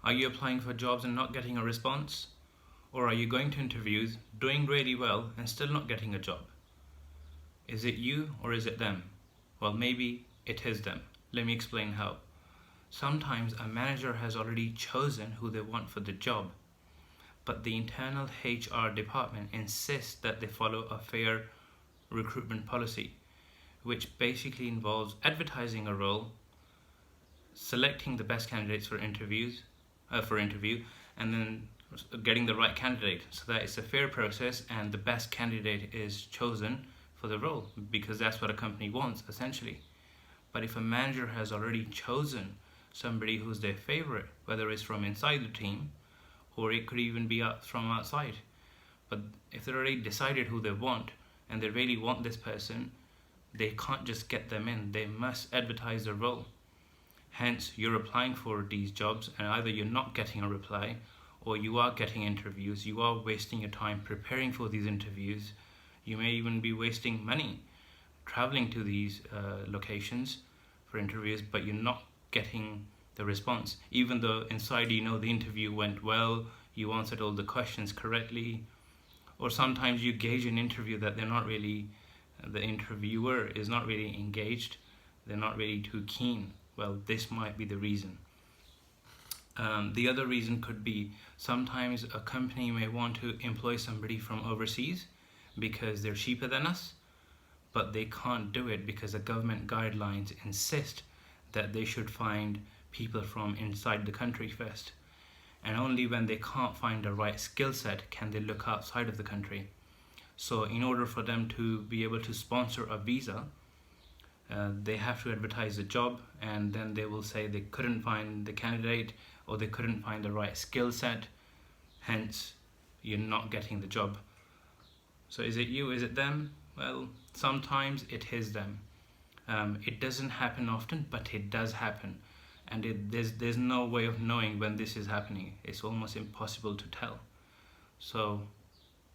Are you applying for jobs and not getting a response? Or are you going to interviews, doing really well and still not getting a job? Is it you or is it them? Well, maybe it is them. Let me explain how. Sometimes a manager has already chosen who they want for the job, but the internal HR department insists that they follow a fair recruitment policy, which basically involves advertising a role, selecting the best candidates for interview, and then getting the right candidate, so that it's a fair process and the best candidate is chosen for the role, because that's what a company wants essentially. But if a manager has already chosen somebody who's their favorite, whether it's from inside the team or it could even be from outside, but if they're already decided who they want and they really want this person, they can't just get them in, they must advertise the role. Hence, you're applying for these jobs and either you're not getting a reply or you are getting interviews. You are wasting your time preparing for these interviews. You may even be wasting money traveling to these locations for interviews, but you're not getting the response, even though inside you know the interview went well, you answered all the questions correctly. Or sometimes you gauge an interview that the interviewer is not really engaged, they're not really too keen. Well, this might be the reason. The other reason could be sometimes a company may want to employ somebody from overseas because they're cheaper than us, but they can't do it because the government guidelines insist that they should find people from inside the country first. And only when they can't find the right skill set can they look outside of the country. So in order for them to be able to sponsor a visa, they have to advertise the job, and then they will say they couldn't find the candidate or they couldn't find the right skill set, hence you're not getting the job. So is it you, is it them? Well, sometimes it is them. It doesn't happen often, but it does happen, and there's no way of knowing when this is happening. It's almost impossible to tell. So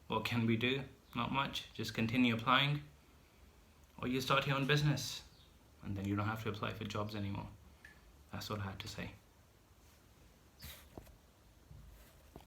what can we do? Not much. Just continue applying, or you start your own business and then you don't have to apply for jobs anymore. That's what I had to say.